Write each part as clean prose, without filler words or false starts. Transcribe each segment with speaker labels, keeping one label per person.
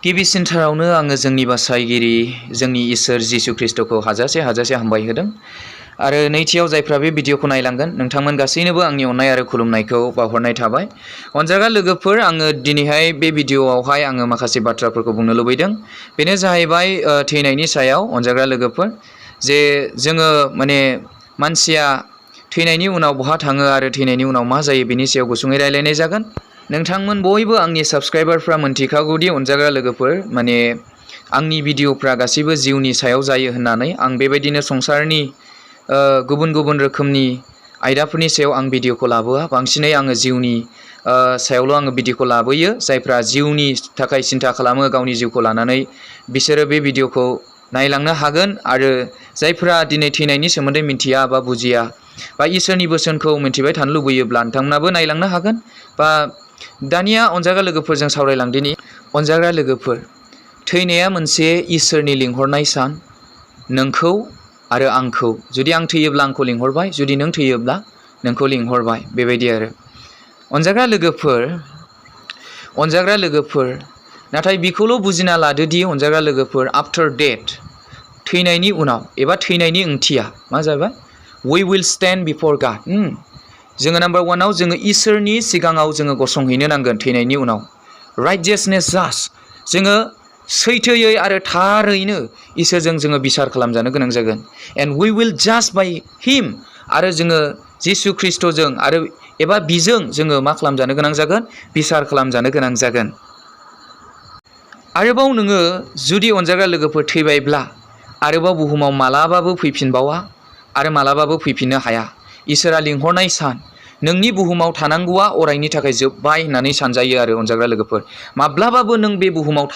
Speaker 1: गिबिसिनथारावनो आङो जोंनि बासायगिरि जोंनि इसोर जिसु ख्रिस्ट'खौ हाजासे हामबाय होदों आरो नैथियाव जायफ्रा बे भिडिअखौ नायलांगोन नोंथांमोन गासैनोबो आंनि अननाय आरो खुलुमनायखौ बावहरनाय थाबाय। अनजाग्रा लोगोफोर, आङो दिनैहाय बे भिडिअआवहाय आङो माखासे बाथ्राफोरखौ बुंनो लुबैदों। बेनो जाहैबाय थैनायनि सायाव। अनजाग्रा लोगोफोर, जे जोङो मानसिया थैनायनि उनाव बहा थाङो आरो थैनायनि उनाव मा जायो बेनि सायाव गुसुङै रायलायनाय जागोन। नोंथांमोन बयबो आंनि साबस्क्राइबारफ्रा मोनथिखागौदि अनजाग्रा लोगोफोर, आंनि भिडिअफ्रा गासैबो जिउनि सायाव जायो होननानै आं बेबायदिनो संसारनि गुबुन गुबुन रोखोमनि आयदाफोरनि सायाव आं भिडिअखौ लाबोआ। बांसिनै आङो जिउनि सायावल' आङो भिडिअखौ लाबोयो। जायफ्रा जिउनि थाखाय सिन्था खालामो गावनि जिउखौ लानानै, बिसोरो बे भिडिअखौ नायलांनो हागोन। आरो जायफ्रा दिनै थैनायनि सोमोन्दै मिन्थिया बा बुजिया बा इसोरनि बोसोनखौ मिन्थिबाय थानो लुबैयोब्ला नोंथांमोनाबो नायलांनो हागोन। बा दानिया अनजाग्रा लोगोफोरजों सावरायलांदिनि। अनजाग्रा लोगोफोर, थैनाया मोनसे इसोरनि लिंहरनाय सान। नोंखौ आरो आंखौ, जुदि आं थैयोब्ला आंखौ लिंहरबाय, जुदि नों थैयोब्ला नोंखौ लिंहरबाय, बेबायदि आरो। अनजाग्रा लोगोफोर, नाथाय बिखौल' बुजिना लादोदि अनजाग्रा लोगोफोर, आफ्टार डेथ, थैनायनि उनाव एबा थैनायनि ओंथिया मा जाबाय? We will stand before God। जोङो नाम्बार वानाव जोङो इसोरनि सिगाङाव जोङो गसंहैनो नांगोन थैनायनि उनाव। राइटजियासनेस जास्ट, जोङो सैथोयै आरो थारैनो इसोरजों जोङो बिसार खालामजानो गोनां जागोन। And we will just buy him, आरो जोङो जिसु ख्रिस्ट'जों आरो एबा बिजों जोङो मा खालामजानो गोनां जागोन? बिसार खालामजानो गोनां जागोन। आरोबाव नोङो जुदि अनजाग्रा लोगोफोर थैबायब्ला आरोबाव बुहुमाव मालाबाबो फैफिनबावा आरो मालाबाबो फैफिननो हाया। इसोरा लिंहरनाय सान, नोंनि बुहुमाव थानांगौआ अरायनि थाखाय जोब्बाय होननानै सानजायो आरो अनजाग्रा लोगोफोर। माब्लाबाबो नों बे बुहुमाव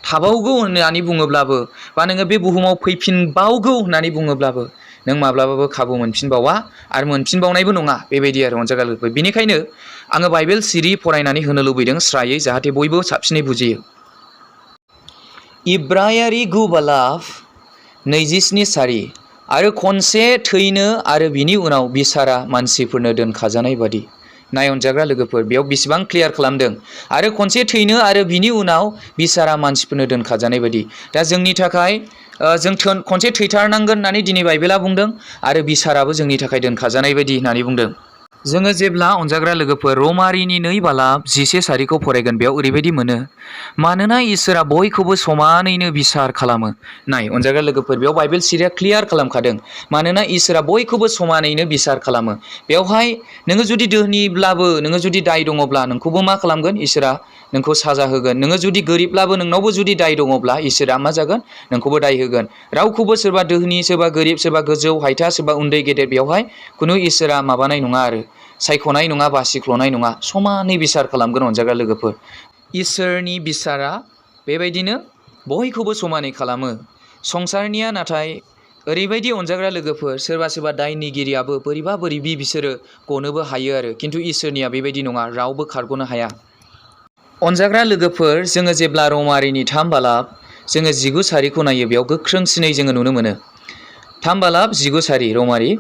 Speaker 1: थाबावगौ होननानै बुङोब्लाबो, बा नोङो बे बुहुमाव फैफिनबावगौ होननानै बुङोब्लाबो नों माब्लाबाबो खाबु मोनफिनबावा आरो मोनफिनबावनायबो नङा, बेबायदि आरो अनजाग्रा लोगोफोर। बेनिखायनो आङो बाइबेल सिरि फरायनानै होनो लुबैदों स्रायै, जाहाथे बयबो साबसिनै बुजियो। इब्रायारि 9:27 आरो खनसे थैनो आरो बिनि उनाव बिसारा मानसिफोरनो दोनखाजानाय बादि। नाय अनजाग्रा लोगोफोर, बेयाव बेसेबां क्लियार खालामदों। आरो खनसे थैनो आरो बिनि उनाव बिसारा मानसिफोरनो दोनखाजानाय बादि। दा जोंनि थाखाय जों खनसे थैथारनांगोन होननानै दिनै बाइबेला बुंदों, आरो बिसाराबो जोंनि थाखाय दोनखाजानाय बायदि होननानै बुंदों। जोङो जेब्ला अनजाग्रा लोगोफोर रमारिनि 2:11 फरायगोन, बेयाव ओरैबायदि मोनो, मानोना इसोरा बयखौबो समानैनो बिसार खालामो। नाय अनजाग्रा लोगोफोर, बेयाव बाइबेल सिरिया क्लियार खालामखादों, मानोना इसोरा बयखौबो समानैनो बिसार खालामो। बेवहाय नोङो जुदि दोहोनिब्लाबो, नोङो जुदि दाय दङब्ला नोंखौबो मा खालामगोन? इसोरा नोंखौ साजा होगोन। नोङो जुदि गोरिबब्लाबो नोंनावबो जुदि दाय दङब्ला इसोरा मा जागोन? नोंखौबो दाय होगोन। रावखौबो सोरबा दोहोनि, सोरबा गोरिब, सोरबा गोजौ हायथा, सोरबा उन्दै गेदेर, बेवहाय खुनु इसोरा माबानाय नङा आरो सायख'नाय नङा, बासिख्ल'नाय नङा, समानै बिसार खालामगोन अनजाग्रा लोगोफोर। इसोरनि बिसारा बेबायदिनो बयखौबो समानै खालामो। संसारनिया नाथाय ओरैबायदि अनजाग्रा लोगोफोर, सोरबा दायनिगिरियाबो बोरैबा बोरैबि बिसोरो गनोबो हायो आरो, खिन्थु इसोरनिया बेबायदि नङा, रावबो खारग'नो हाया। अनजाग्रा लोगोफोर, जोङो जेब्ला रमारिनि 3 जोङो 19 नायो, बेयाव गोख्रोंसिनै जोङो नुनो मोनो। 3:19 रमारि,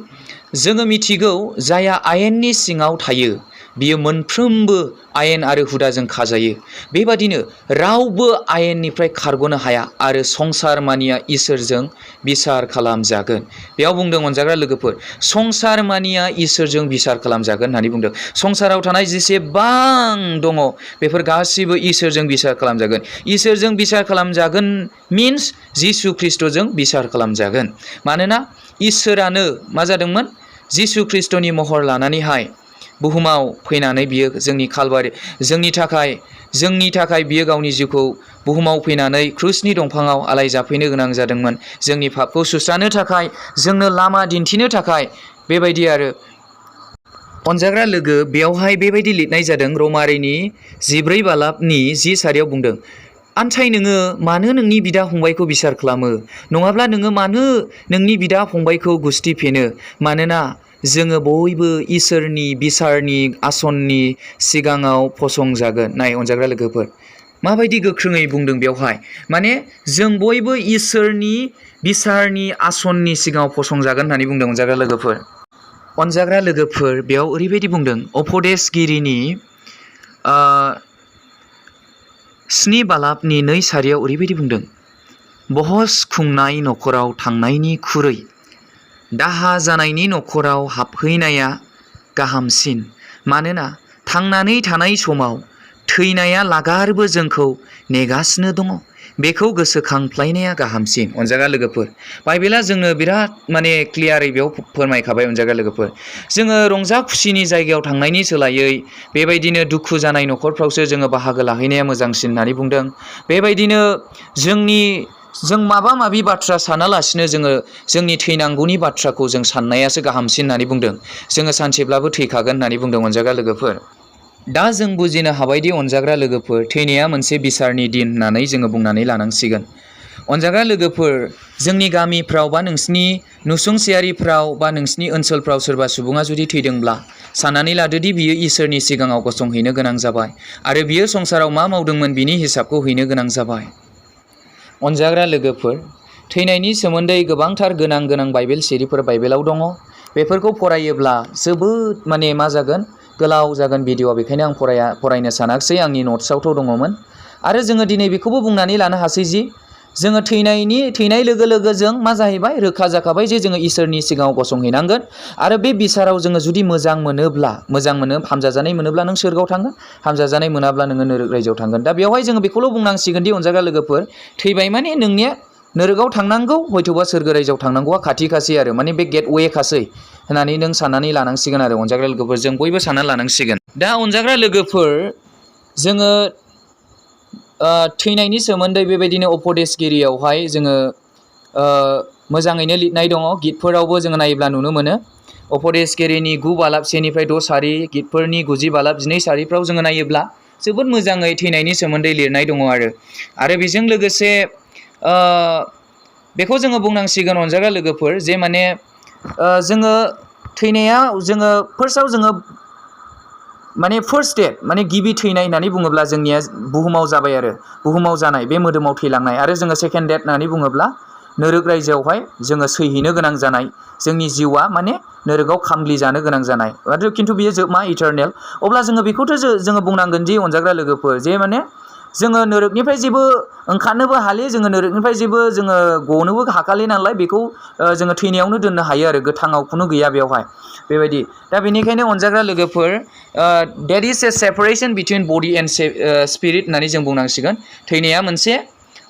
Speaker 1: जोङो मिथिगौ जायहा आयेननि सिङाव थायो बियो मोनफ्रोमबो आयेन आरो हुदाजों खाजायो। बेबादिनो रावबो आयेननिफ्राय खारग'नो हाया आरो संसार मानिया इसोरजों बिसार खालामजागोन। बेयाव बुंदों अनजाग्रा लोगोफोर, संसार मानिया इसोरजों बिसार खालामजागोन होननानै बुंदों। संसाराव थानाय जेसेबां दङ बेफोर गासिबो इसोरजों बिसार खालामजागोन। इसोरजों बिसार खालामजागोन मिन्स जिसु ख्रिस्ट'जों बिसार खालामजागोन। मानोना इसोरानो मा जादोंमोन? जिसु ख्रिस्ट'नि महर लानानैहाय बुहुमाव फैनानै बियो जोंनि थाखाय बियो गावनि जिउखौ बुहुमाव फैनानै क्रुसनि दंफाङाव आलाय जाफैनो गोनां जादोंमोन। जोंनि पापखौ सुस्रानो थाखाय, जोंनो लामा दिन्थिनो थाखाय, बेबायदि आरो। अनजाग्रा लोगो, बेयावहाय बेबायदि लिरनाय जादों रमारिनि 4:10 बुंदों, आन्थाय नोङो मानो नोंनि बिदा फंबायखौ बिसार खालामो? नङाब्ला नोङो मानो नोंनि बिदा फंबायखौ गुसथि फेनो? मानोना जोङो बयबो इसोरनि बिसारनि आसननि सिगाङाव फसंजागोन। नाय अनजाग्रा लोगोफोर, माबायदि गोख्रोङै बुंदों बेवहाय, माने जों बयबो इसोरनि बिसारनि आसननि सिगाङाव फसंजागोन होननानै बुंदों अनजाग्रा लोगोफोर। अनजाग्रा लोगोफोर, बेयाव ओरैबायदि बुंदों, उपदेशगिरिनि स्नि बालाबनि 2 सारियाव ओरैबायदि बुंदों, बहस खुंनाय न'खराव थांनायनिख्रुइ दाहा जानायनि न'खराव हाबहैनाया गाहामसिन, मानोना थांनानै थानाय समाव थैनाया लागारबो जोंखौ नेगासिनो दङ, बेखौ गोसोखांफ्लायनाया गाहामसिन। अनजाग्रा लोगोफोर, बाइबेला जोंनो बिराद क्लियारै बेयाव फोरमायखाबाय। अनजाग्रा लोगोफोर, जोङो रंजा खुसिनि जायगायाव थांनायनि सोलायै बेबायदिनो दुखु जानाय न'खरफ्रावसो जोङो बाहागो लाहैनाया मोजांसिन होननानै बुंदों। बेबायदिनो जों माबा माबि बाथ्रा सानालासिनो जोंनि थैनांगौनि बाथ्राखौ जों साननायासो गाहामसिन होननानै बुंदों। जोङो सानसेब्लाबो थैखागोन होननानै बुंदों। अनजाग्रा लोगोफोर, दा जों बुजिनो हाबायदि अनजाग्रा लोगोफोर, थैनाया मोनसे बिसारनि दिन होननानै जोङो बुंनानै लानांसिगोन। अनजाग्रा लोगोफोर, जोंनि गामिफ्राव बा नोंसिनि नुसुंसेयारिफ्राव बा नोंसिनि ओनसोलफ्राव सोरबा सुबुङा जुदि थैदोंब्ला साननानै लादोदि बियो इसोरनि सिगाङाव गसंहैनो गोनां जाबाय आरो बियो संसाराव मा मावदोंमोन बिनि हिसाबखौ हैनो गोनां जाबाय। अनजाग्रा लोगोफोर, थैनायनि सोमोन्दै गोबांथार गोनां बाइबेल सिरिफोर बाइबेलाव दङ। बेफोरखौ फरायोब्ला जोबोद मा जागोन, गोलाव जागोन भिडिअ'आ, बेखायनो आं फरायनो सानाखिसै। आंनि नट्सआवथ' दङमोन। आरो जोङो दिनै बेखौबो बुंनानै लानो हासै जि जोङो थैनाय लोगो लोगो जों मा जाहैबाय, रोखा जाखाबाय जे जोङो इसोरनि सिगाङाव गसंहैनांगोन। आरो बे बिसाराव जोङो जुदि मोजां हामजाजानाय मोनोब्ला नों सोरगोआव थांगोन, हामजाजानाय मोनाब्ला नोङो नोरक रायजोआव थांगोन। दा बेवहाय जोङो बेखौल' बुंनांसिगोन दि अनजाग्रा लोगोफोर, थैबाय माने नोंनिया नोरकआव थांनांगौ, हयथ'बा सोरगो रायजोआव थांनांगौआ खाथिखासै आरो बे गेटवे खासै होननानै नों साननानै लानांसिगोन आरो। अनजाग्रा लोगोफोर, जों बयबो साननानै लानांसिगोन। दा अनजाग्रा लोगोफोर, जोङो थैनायनि सोमोन्दै बेबायदिनो उपदेशगिरियावहाय जोङो मोजाङैनो लिरनाय दङ। गितफोरावबो जोङो नायोब्ला नुनो मोनो। उपदेशगिरिनि 9 बालाब 1निफ्राय 6 सारि, गितफोरनि 90 बालाब 12 सारिफ्राव जोङो नायोब्ला जोबोद मोजाङै थैनायनि सोमोन्दै लिरनाय दङ आरो बेजों लोगोसे बेखौ जोङो बुंनांसिगोन अनजाग्रा लोगोफोर, जे जोङो थैनाया जोङो फार्स्टआव जोङो फार्स्ट डेथ गिबि थैनाय होननानै बुङोब्ला जोंनिया बुहुमाव जाबाय आरो बुहुमाव जानाय बे मोदोमाव थैलांनाय। आरो जोङो सेकेन्ड डेथ होननानै बुङोब्ला नोरक रायजोआवहाय जोङो सैहैनो गोनां जानाय, जोंनि जिउआ नोरकआव खामग्लि जानो गोनां जानाय। आरो खिन्थु बियो जोबमा इटारनेल। अब्ला जोङो बेखौथ' जोङो बुंनांगोन दि अनजाग्रा लोगोफोर, जे जोङो नोरकनिफ्राय जेबो ओंखारनोबो हाले, जोङो नोरकनिफ्राय जेबो जोङो गनोबो हाखाले नालाय, बेखौ जोङो थैनायावनो दोननो हायो आरो, गोथाङाव खुनु गैया बेवहाय बेबायदि। दा बेनिखायनो अनजाग्रा लोगोफोर, there is a separation between body and spirit होननानै जों बुंनांसिगोन। थैनाया मोनसे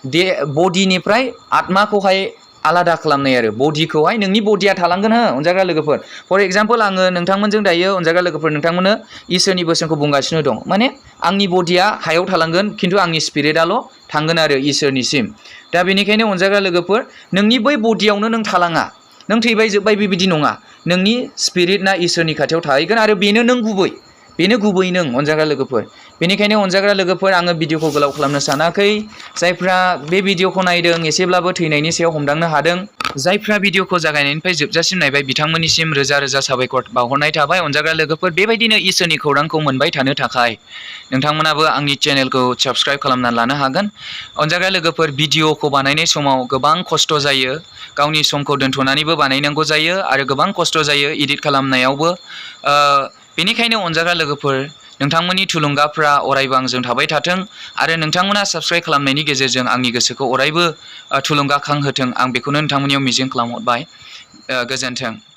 Speaker 1: बडिनिफ्राय आत्माखौहाय आलादा खालामनाय आरो। बडिखौहाय नोंनि बडिया थालांगोन हो अनजाग्रा लोगोफोर। फर एग्जाम्पल, आङो नोंथांमोनजों दायो अनजाग्रा लोगोफोर नोंथांमोननो इसोरनि बोसोनखौ बुंगासिनो दं। आंनि बडिया हायाव थालांगोन, खिन्थु आंनि स्पिरिटआल' थांगोन आरो इसोरनिसिम। दा बेनिखायनो अनजाग्रा लोगोफोर, नोंनि बै बडियावनो नों थालाङा, नों थैबाय जोब्बाय बेबायदि नङा। नोंनि स्पिरिटना इसोरनि खाथियाव थाहैगोन आरो बेनो गुबै नों अनजाग्रा लोगोफोर। बेनिखायनो अनजाग्रा लोगोफोर, आङो भिडिअखौ गोलाव खालामनो सानाखै। जायफ्रा बे भिडिअखौ नायदों, एसेब्लाबो थैनायनि सायाव हमदांनो हादों, जायफ्रा भिडिअखौ जागायनायनिफ्राय जोबजासिम नायबाय, बिथांमोननिसिम रोजा रोजा साबायखर बावहरनाय थाबाय। अनजाग्रा लोगोफोर, बेबायदिनो इसोरनि खौरांखौ मोनबाय थानो थाखाय नोंथांमोनाबो आंनि चेनेलखौ साबस्क्राइब खालामनानै लानो हागोन। अनजाग्रा लोगोफोर, भिडिअखौ बानायनाय समाव गोबां खस्थ' जायो, गावनि समखौ दोनथ'नानैबो बानायनांगौ जायो आरो गोबां खस्थ' जायो एडिट खालामनायावबो। बेनिखायनो अनजाग्रा लोगोफोर, नोंथांमोननि थुलुंगाफ्रा अरायबो आंजों थाबाय थाथों आरो नोंथांमोना साबस्क्राइब खालामनायनि गेजेरजों आंनि गोसोखौ अरायबो थुलुंगाखांहोथों, आं बेखौनो नोंथांमोननियाव मिजिं खालामहरबाय। गोजोन्थों।